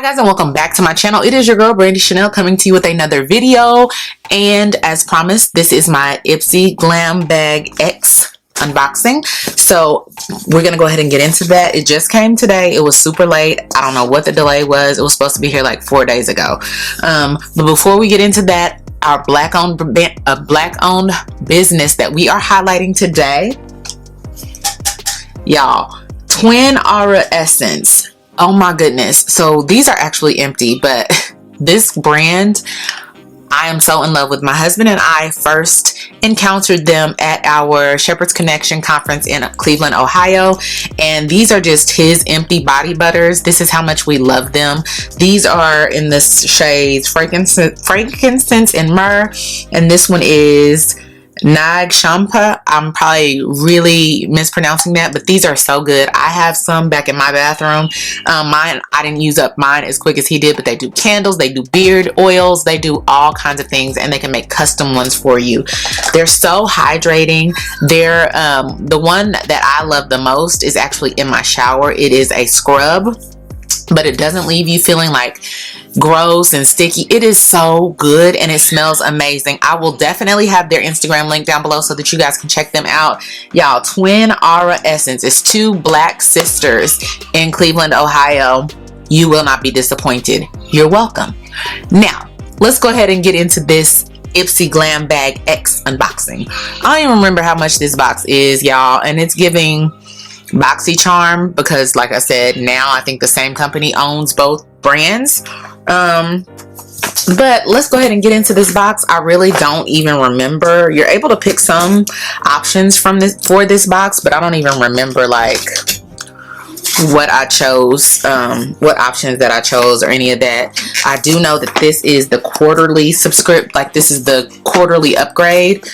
guys, and welcome back to my channel. It is your girl Brandie Channail coming to you with another video, and as promised, this is my Ipsy Glam Bag X unboxing. So we're gonna go ahead and get into that. It just came today. It was super late. I don't know what the delay was. It was supposed to be here like 4 days ago. But before we get into that, our black-owned business that we are highlighting today, y'all, Twin Aura Essence. Oh my goodness. So these are actually empty, but this brand, I am so in love with. My husband and I first encountered them at our Shepherd's Connection conference in Cleveland, Ohio, and these are just his empty body butters. This is how much we love them. These are in the shades frankincense and myrrh, and this one is Nag Champa. I'm probably really mispronouncing that, but these are so good. I have some back in my bathroom. Mine, I didn't use up mine as quick as he did, but they do candles, they do beard oils, they do all kinds of things, and they can make custom ones for you. They're so hydrating. They're the one that I love the most is actually in my shower. It is a scrub, but it doesn't leave you feeling like gross and sticky. It is so good and it smells amazing. I will definitely have their Instagram link down below so that you guys can check them out. Y'all, Twin Aura Essence is two black sisters in Cleveland, Ohio. You will not be disappointed. You're welcome. Now, let's go ahead and get into this Ipsy Glam Bag X unboxing. I don't even remember how much this box is, y'all, and it's giving BoxyCharm because, like I said, now I think the same company owns both brands. But let's go ahead and get into this box. I really don't even remember. You're able to pick some options from this for this box, but I don't even remember like what I chose, what options that I chose or any of that. I do know that this is the quarterly subscript, like this is the quarterly upgrade.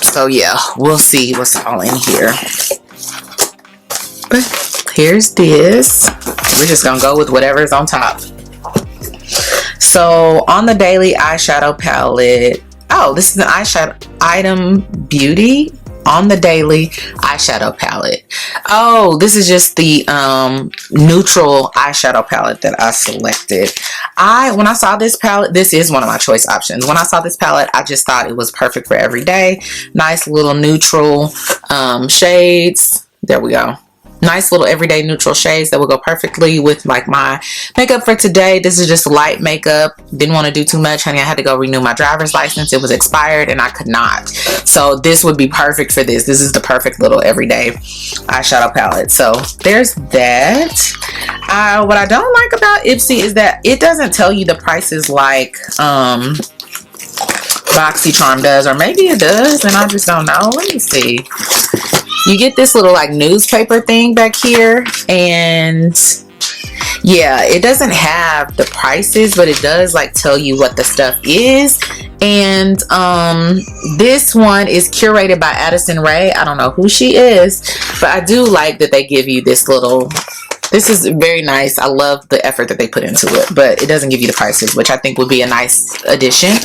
So yeah, we'll see what's all in here. But here's this. We're just gonna go with whatever's on top. So on the daily eyeshadow palette, oh, this is an eyeshadow item beauty on the daily eyeshadow palette. Oh, this is just the neutral eyeshadow palette that I selected. When I saw this palette, this is one of my choice options. When I saw this palette, I just thought it was perfect for every day. Nice little neutral shades. There we go. Nice little everyday neutral shades that will go perfectly with like my makeup for today. This is just light makeup. Didn't want to do too much, honey. I had to go renew my driver's license. It was expired and I could not. So this would be perfect for this. This is the perfect little everyday eyeshadow palette. So there's that. What I don't like about Ipsy is that it doesn't tell you the prices like BoxyCharm does, or maybe it does and I just don't know. Let me see. You get this little like newspaper thing back here, and yeah, it doesn't have the prices, but it does like tell you what the stuff is. And this one is curated by Addison Rae. I don't know who she is, but I do like that they give you this little, this is very nice. I love the effort that they put into it, but it doesn't give you the prices, which I think would be a nice addition.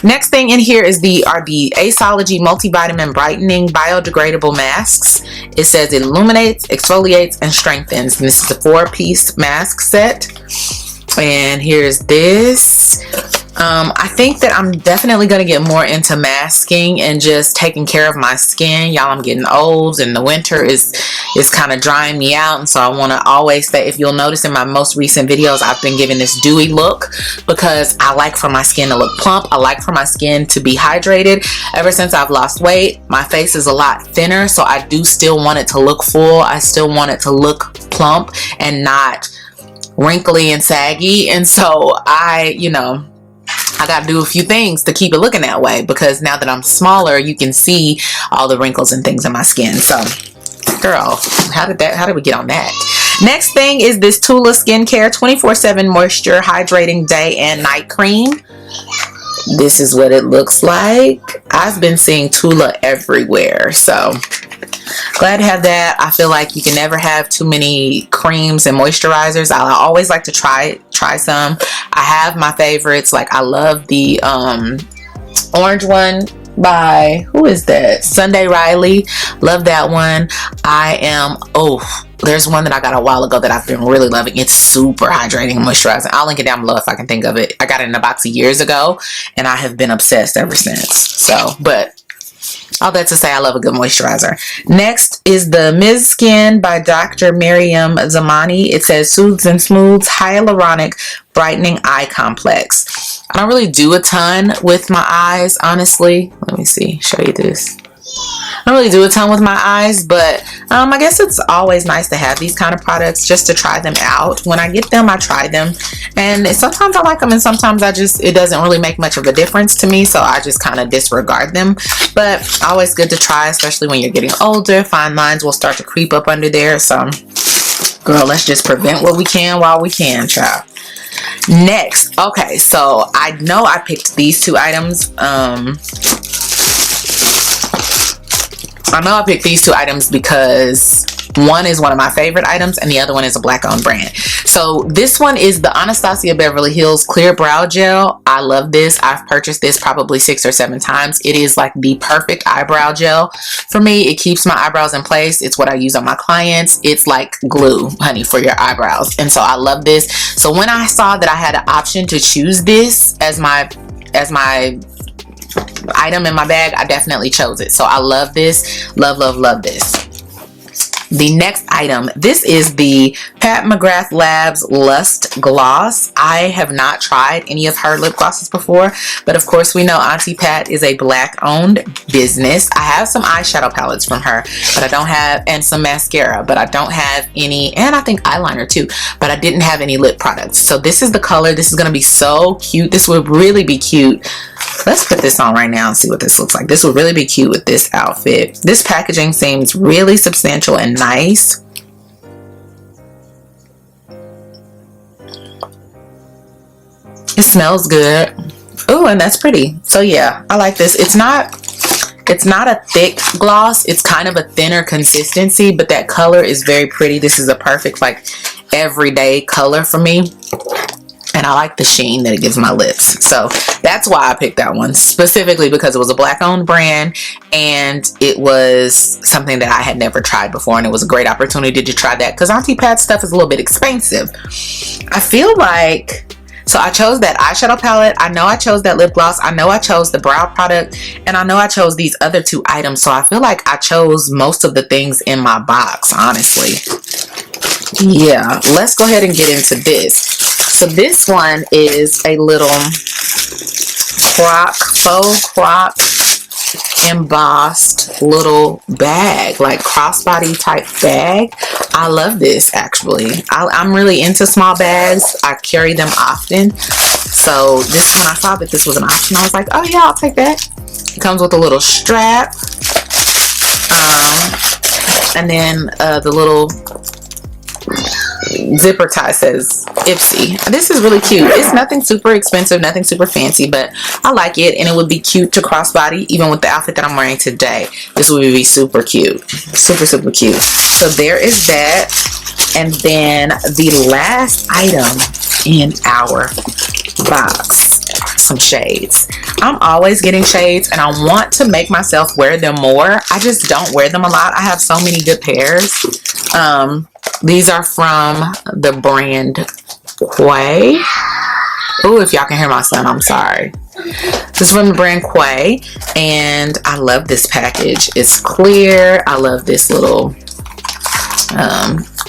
Next thing in here is the Aceology Multivitamin Brightening Biodegradable Masks. It says it illuminates, exfoliates, and strengthens. And this is a 4-piece mask set. And here's this. I think that I'm definitely going to get more into masking and just taking care of my skin. Y'all, I'm getting old and the winter is kind of drying me out. And so I want to always say, if you'll notice in my most recent videos, I've been giving this dewy look because I like for my skin to look plump. I like for my skin to be hydrated. Ever since I've lost weight, my face is a lot thinner. So I do still want it to look full. I still want it to look plump and not wrinkly and saggy. And so I got to do a few things to keep it looking that way, because now that I'm smaller, you can see all the wrinkles and things in my skin. So girl, how did we get on that? Next thing is this Tula Skincare 24/7 Moisture Hydrating Day and Night Cream. This is what it looks like. I've been seeing Tula everywhere, so glad to have that. I feel like you can never have too many creams and moisturizers. I always like to try some. I have my favorites. Like I love the orange one. by, who is that? Sunday Riley. Love that one. There's one that I got a while ago that I've been really loving. It's super hydrating and moisturizing. I'll link it down below if I can think of it. I got it in a box years ago and I have been obsessed ever since. So, but all that to say, I love a good moisturizer. Next is the Ms. Skin by Dr. Miriam Zamani. It says soothes and smooths hyaluronic brightening eye complex. I don't really do a ton with my eyes, honestly. Let me see, show you this. I don't really do a ton with my eyes, but I guess it's always nice to have these kind of products just to try them out. When I get them, I try them, and sometimes I like them and sometimes it doesn't really make much of a difference to me, so I just kind of disregard them. But always good to try, especially when you're getting older. Fine lines will start to creep up under there, so girl, let's just prevent what we can while we can, child. Next, okay, so I know I picked these two items. I know I picked these two items because one is one of my favorite items and the other one is a black owned brand. So this one is the Anastasia Beverly Hills Clear Brow Gel. I love this. I've purchased this probably 6 or 7 times. It is like the perfect eyebrow gel for me. It keeps my eyebrows in place. It's what I use on my clients. It's like glue, honey, for your eyebrows. And so I love this. So when I saw that I had an option to choose this as my item in my bag, I definitely chose it. So I love this. Love this. The next item, this is the Pat McGrath Labs Lust Gloss. I have not tried any of her lip glosses before, but of course we know Auntie Pat is a black owned business. I have some eyeshadow palettes from her, but I don't have, and some mascara, but I don't have any, and I think eyeliner too, but I didn't have any lip products. So this is the color. This is going to be so cute. This would really be cute. Let's put this on right now and see what this looks like. This would really be cute with this outfit. This packaging seems really substantial and nice. It smells good. Oh, and that's pretty. So yeah, I like this. It's not a thick gloss. It's kind of a thinner consistency, but that color is very pretty. This is a perfect like everyday color for me. And I like the sheen that it gives my lips. So that's why I picked that one, specifically because it was a black owned brand and it was something that I had never tried before, and it was a great opportunity to try that because Auntie Pat's stuff is a little bit expensive. I feel like, so I chose that eyeshadow palette. I know I chose that lip gloss. I know I chose the brow product, and I know I chose these other 2 items. So I feel like I chose most of the things in my box, honestly. Yeah, let's go ahead and get into this. So this one is a little faux croc embossed little bag, like crossbody type bag. I love this actually. I'm really into small bags. I carry them often. So this, when I saw that this was an option, I was like, oh yeah, I'll take that. It comes with a little strap. And then the little zipper tie says Ipsy. This is really cute. It's nothing super expensive, nothing super fancy, but I like it, and it would be cute to crossbody even with the outfit that I'm wearing today. This would be super cute. Super cute. So there is that. And then the last item in our box, some shades. I'm always getting shades and I want to make myself wear them more. I just don't wear them a lot. I have so many good pairs. These are from the brand Quay. Oh, if y'all can hear my son, I'm sorry. This is from the brand Quay, and I love this package. It's clear. I love this little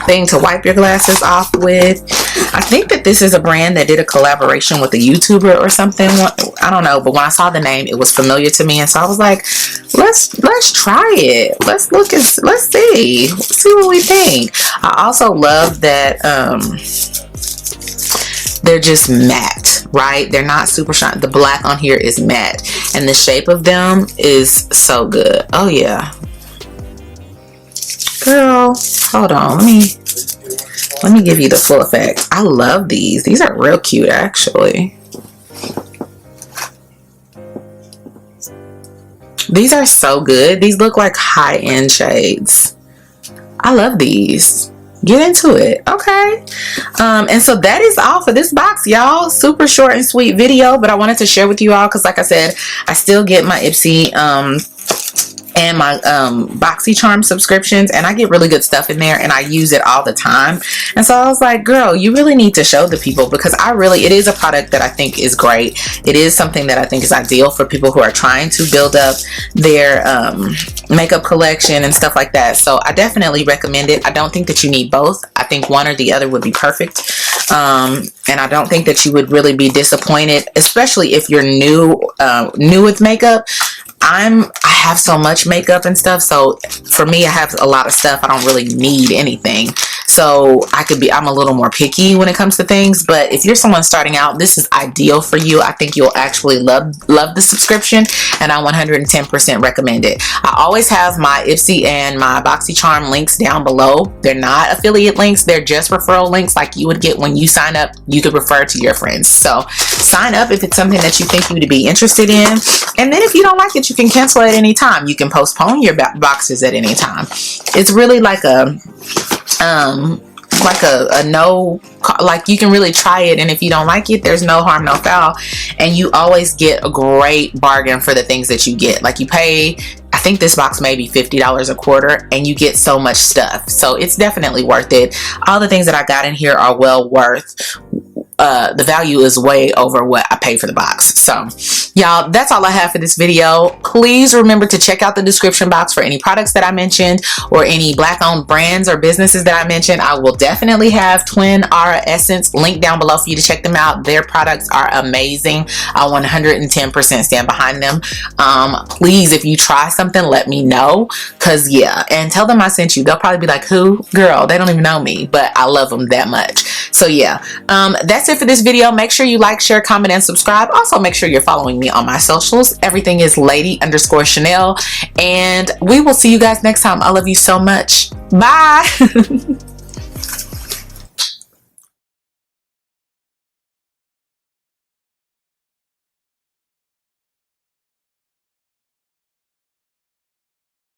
thing to wipe your glasses off with. I think that this is a brand that did a collaboration with a YouTuber or something. I don't know, but when I saw the name, it was familiar to me, and so I was like, let's try it. Let's look and let's see what we think. I also love that they're just matte, right? They're not super shiny. The black on here is matte, and the shape of them is so good. Oh yeah, girl, hold on, let me give you the full effect. I love these. These are real cute actually. These are so good. These look like high-end shades. I love these. get into it. Okay. And so that is all for this box, y'all. Super short and sweet video, but I wanted to share with you all because, like I said, I still get my Ipsy and my BoxyCharm subscriptions, and I get really good stuff in there, and I use it all the time. And so I was like, girl, you really need to show the people, because it is a product that I think is great. It is something that I think is ideal for people who are trying to build up their makeup collection and stuff like that. So I definitely recommend it. I don't think that you need both. I think one or the other would be perfect. And I don't think that you would really be disappointed, especially if you're new with makeup. I have so much makeup and stuff, so for me, I have a lot of stuff. I don't really need anything, so I'm a little more picky when it comes to things. But if you're someone starting out, this is ideal for you. I think you'll actually love the subscription, and I 110% recommend it. I always have my Ipsy and my BoxyCharm links down below. They're not affiliate links, they're just referral links like you would get when you sign up. You could refer to your friends, so sign up if it's something that you think you would be interested in, and then if you don't like it, you can cancel at any time. You can postpone your boxes at any time. It's really like a no, like you can really try it, and if you don't like it, there's no harm, no foul, and you always get a great bargain for the things that you get. Like, you pay, I think this box may be $50 a quarter, and you get so much stuff, so it's definitely worth it. All the things that I got in here are well worth. The value is way over what I paid for the box. So y'all, that's all I have for this video. Please remember to check out the description box for any products that I mentioned, or any black owned brands or businesses that I mentioned. I will definitely have Twin Aura Essence linked down below for you to check them out. Their products are amazing. I 110% stand behind them. Please, if you try something, let me know, because yeah, and tell them I sent you. They'll probably be like, who? Girl, they don't even know me, but I love them that much. So yeah, that's it for this video. Make sure you like, share, comment, and subscribe. Also, make sure you're following me on my socials. Everything is Lady_Channail, and we will see you guys next time. I love you so much. Bye.